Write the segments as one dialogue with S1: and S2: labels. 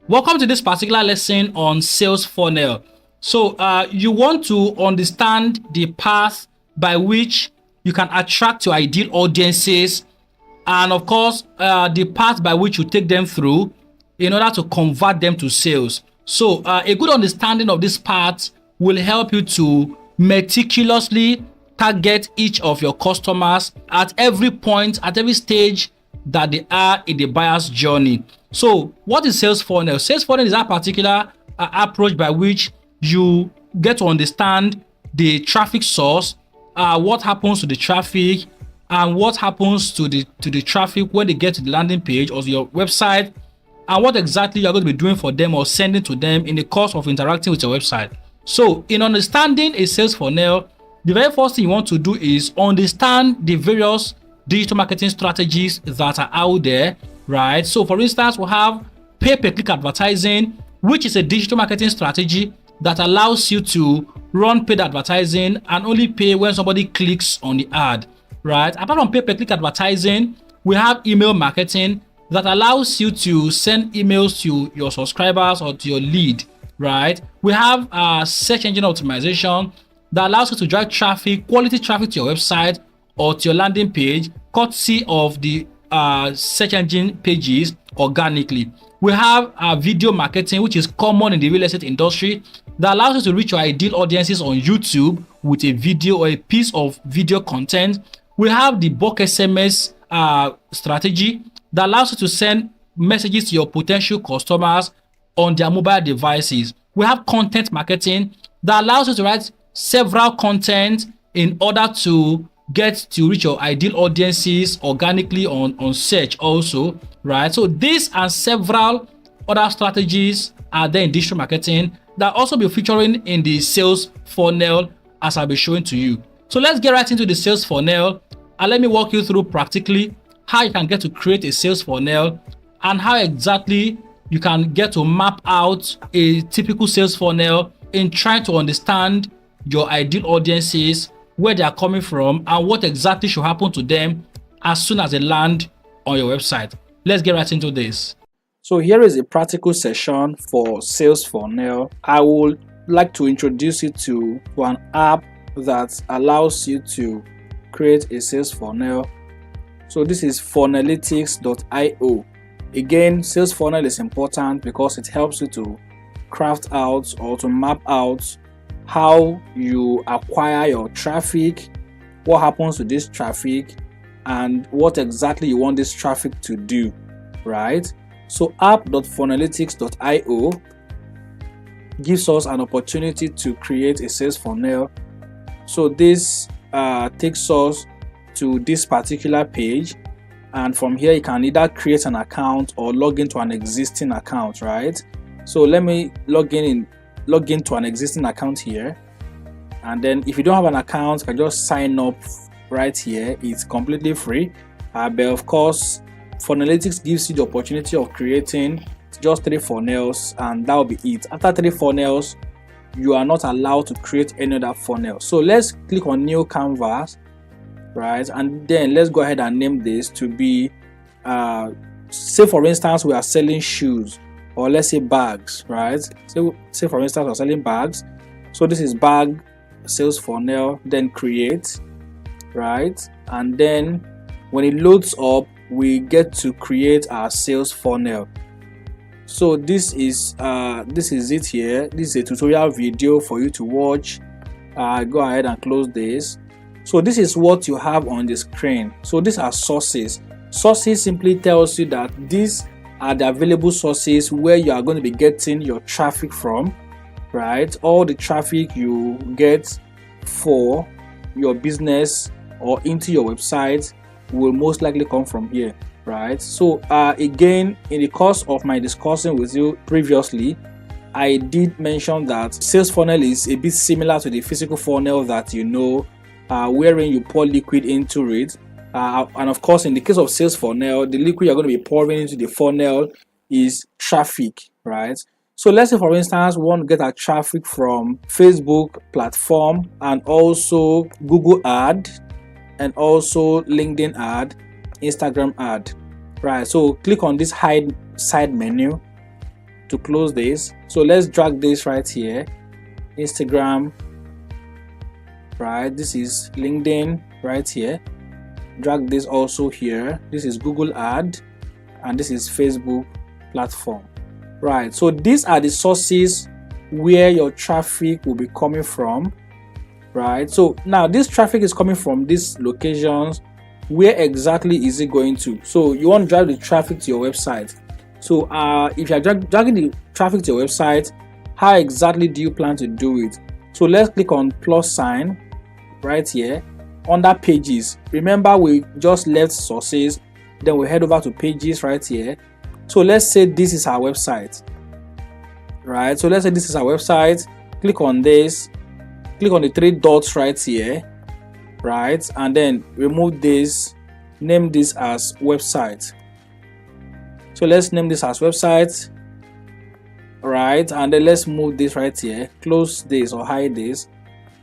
S1: Welcome to this particular lesson on sales funnel. So you want to understand the path by which you can attract your ideal audiences, and of course the path by which you take them through in order to convert them to sales. So a good understanding of this path will help you to meticulously target each of your customers at every point, at every stage that they are in the buyer's journey. So what is sales funnel? Sales funnel is that particular approach by which you get to understand the traffic source, what happens to the traffic, and what happens to the traffic when they get to the landing page or your website, and what exactly you're going to be doing for them or sending to them in the course of interacting with your website. So in understanding a sales funnel, the very first thing you want to do is understand the various digital marketing strategies that are out there, right? So for instance, we have pay-per-click advertising, which is a digital marketing strategy that allows you to run paid advertising and only pay when somebody clicks on the ad, right? Apart from pay-per-click advertising, we have email marketing that allows you to send emails to your subscribers or to your lead, right? We have search engine optimization that allows you to drive traffic, quality traffic to your website or to your landing page, courtesy of the search engine pages organically. We have video marketing, which is common in the real estate industry, that allows you to reach your ideal audiences on YouTube with a video or a piece of video content. We have the bulk SMS strategy that allows you to send messages to your potential customers on their mobile devices. We have content marketing that allows you to write several content in order to get to reach your ideal audiences organically on search also, right? So these and several other strategies are there in digital marketing that also be featuring in the sales funnel as I'll be showing to you. So let's get right into the sales funnel and let me walk you through practically how you can get to create a sales funnel and how exactly you can get to map out a typical sales funnel in trying to understand your ideal audiences, where they are coming from, and what exactly should happen to them as soon as they land on your website. Let's get right into this. So here is a practical session for sales funnel. I would like to introduce you to an app that allows you to create a sales funnel. So this is Funnelytics.io. Again, sales funnel is important because it helps you to craft out or to map out how you acquire your traffic, what happens to this traffic, and what exactly you want this traffic to do, right? So app.funnelytics.io gives us an opportunity to create a sales funnel. So this takes us to this particular page, and from here you can either create an account or log into an existing account, right? So let me log into an existing account here, and then if you don't have an account, you can just sign up right here. It's completely free, but of course Funnelytics gives you the opportunity of creating just 3 funnels, and that will be it. After 3 funnels, you are not allowed to create any other funnel. So let's click on new canvas, right? And then let's go ahead and name this to be say for instance we are selling shoes, or let's say bags, right? So say for instance we're selling bags. So this is bag sales funnel, then create, right? And then when it loads up, we get to create our sales funnel. So this is it here. This is a tutorial video for you to watch. Go ahead and close this. So this is what you have on the screen. So these are sources. Sources simply tells you that these are the available sources where you are going to be getting your traffic from, right? All the traffic you get for your business or into your website will most likely come from here, right? So again, in the course of my discussing with you previously, I did mention that sales funnel is a bit similar to the physical funnel that you know, wherein you pour liquid into it, and of course in the case of sales funnel, the liquid you're going to be pouring into the funnel is traffic, right? So let's say for instance we want to get our traffic from Facebook platform and also Google ad and also LinkedIn ad, Instagram ad, right? So click on this hide side menu,
S2: to close this. So let's drag this right here, Instagram, right? This is LinkedIn right here. Drag this also here. This is Google Ad, and this is Facebook platform, right? So these are the sources where your traffic will be coming from, right? So now this traffic is coming from these locations. Where exactly is it going to? So you want to drive the traffic to your website. So if you are dragging the traffic to your website, how exactly do you plan to do it? So let's click on plus sign right here under pages. Remember, we just left sources, then we head over to pages right here. So let's say this is our website, right? So let's say this is our website. Click on this, click on the three dots right here, right? And then remove this, name this as website. So let's name this as website, right? And then let's move this right here, close this or hide this,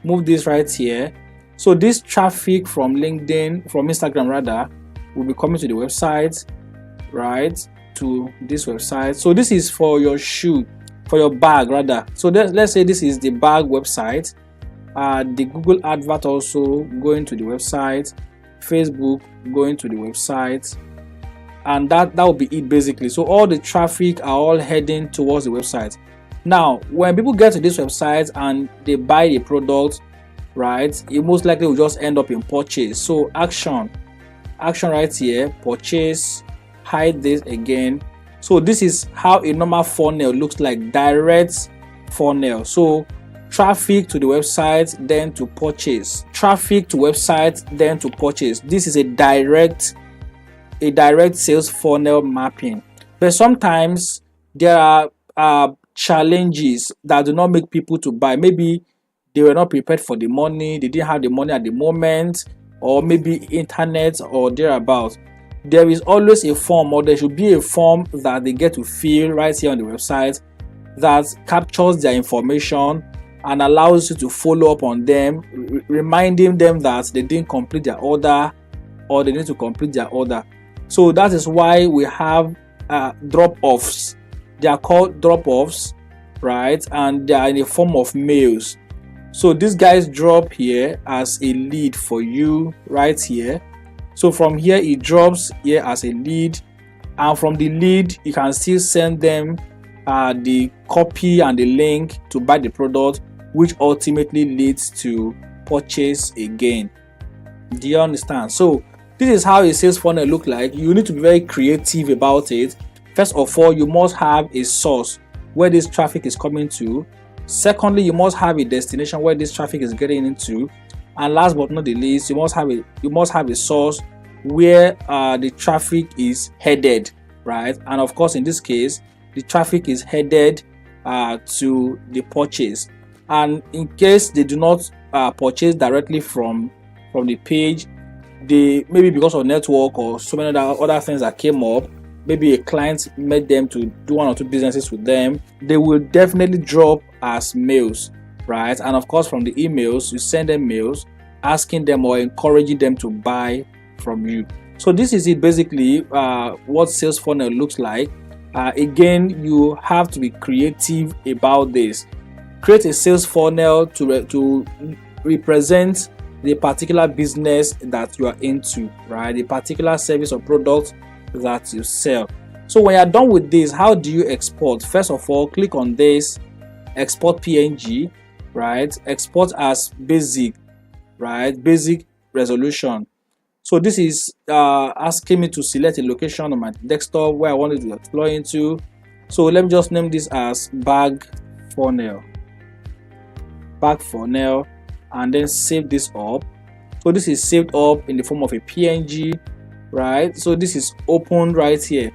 S2: move this right here. So this traffic from LinkedIn, from Instagram rather, will be coming to the website, right? To this website. So this is for your shoe, for your bag rather. So let's say this is the bag website. The Google advert also going to the website, Facebook going to the website, and that will be it basically. So all the traffic are all heading towards the website. Now when people get to this website and they buy the product, right, it most likely will just end up in purchase. So action right here, purchase, hide this again. So this is how a normal funnel looks like, direct funnel. So traffic to the website, then to purchase, traffic to website, then to purchase. This is a direct sales funnel mapping. But sometimes there are challenges that do not make people to buy. Maybe they were not prepared for the money, they didn't have the money at the moment, or maybe internet or thereabouts. There is always a form, or there should be a form that they get to fill right here on the website that captures their information and allows you to follow up on them, reminding them that they didn't complete their order or they need to complete their order. So that is why we have drop-offs. They are called drop-offs, right? And they are in the form of mails. So these guys drop here as a lead for you right here. So from here it drops here as a lead, and from the lead you can still send them the copy and the link to buy the product, which ultimately leads to purchase again. Do you understand? So this is how a sales funnel look like. You need to be very creative about it. First of all, you must have a source where this traffic is coming to. Secondly, you must have a destination where this traffic is getting into, and last but not the least, you must have a source where the traffic is headed, right? And of course, in this case, the traffic is headed to the purchase. And in case they do not purchase directly from the page, they maybe because of network or so many other things that came up, maybe a client made them to do one or two businesses with them, they will definitely drop as mails, right? And of course, from the emails, you send them mails asking them or encouraging them to buy from you. So this is it basically, what sales funnel looks like. Again, you have to be creative about this. Create a sales funnel to represent the particular business that you are into, right? The particular service or product that you sell. So when you're done with this, how do you export? First of all, click on this, export PNG, right? Export as basic, right? Basic resolution. So this is asking me to select a location on my desktop where I want it to deploy into. So let me just name this as bag funnel, and then save this up. So this is saved up in the form of a PNG, right? So this is opened right here,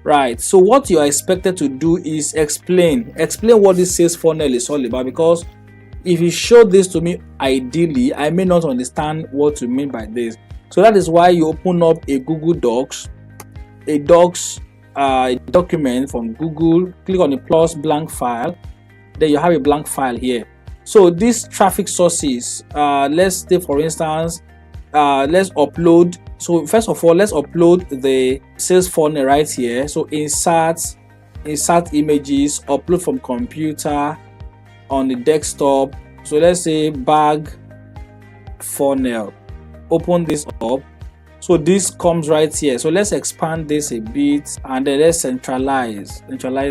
S2: right? So what you are expected to do is explain what this sales funnel is all about, because if you show this to me ideally, I may not understand what you mean by this. So that is why you open up a Google Docs, a document from Google, click on the plus blank file, then you have a blank file here. So these traffic sources, let's say for instance, let's upload. So first of all, let's upload the sales funnel right here. So insert insert images, upload from computer on the desktop. So let's say bag funnel. Open this up. So this comes right here. So let's expand this a bit and then let's centralize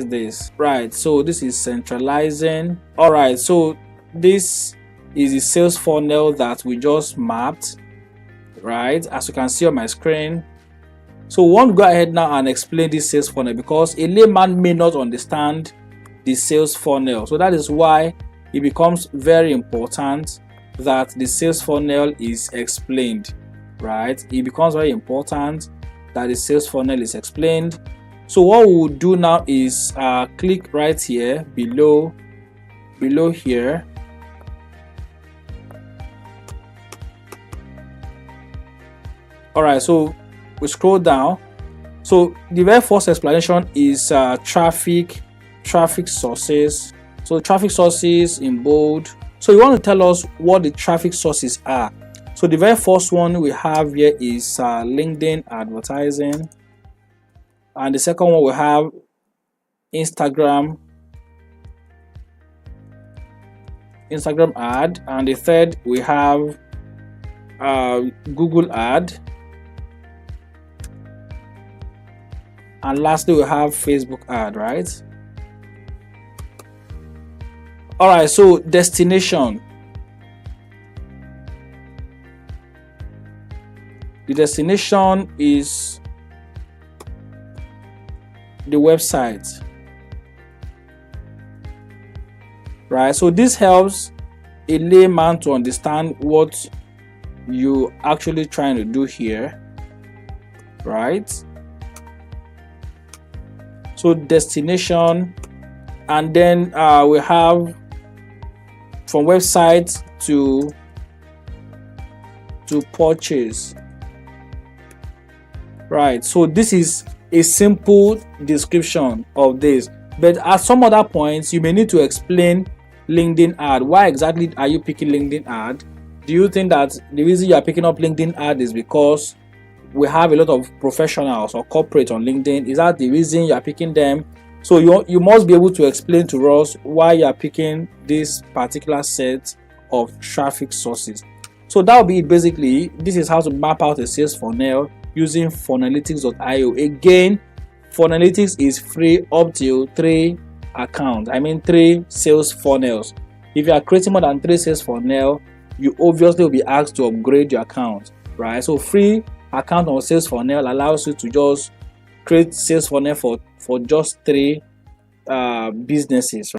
S2: this. Right, so this is centralizing. All right, so this is the sales funnel that we just mapped, right, as you can see on my screen. So we want to go ahead now and explain this sales funnel because a layman may not understand the sales funnel. So that is why it becomes very important that the sales funnel is explained, right? It becomes very important that the sales funnel is explained. So what we will do now is click right here below here. All right, so we scroll down. So the very first explanation is traffic sources. So traffic sources in bold. So you want to tell us what the traffic sources are. So the very first one we have here is LinkedIn advertising, and the second one we have Instagram ad, and the third we have Google ad, and lastly we have Facebook ad, right? All right, so destination. The destination is the website, right? So this helps a layman to understand what you actually trying to do here, right? So destination, and then we have from website to purchase, right? So this is a simple description of this, but at some other points you may need to explain LinkedIn ad. Why exactly are you picking LinkedIn ad? Do you think that the reason you are picking up LinkedIn ad is because we have a lot of professionals or corporate on LinkedIn? Is that the reason you are picking them? So you must be able to explain to us why you are picking this particular set of traffic sources. So that will be it basically. This is how to map out a sales funnel using Funnelytics.io. Again, Funnelytics is free up till 3 accounts. I mean 3 sales funnels. If you are creating more than 3 sales funnel, you obviously will be asked to upgrade your account, right? So free account on sales funnel allows you to just create sales funnel for just 3 businesses.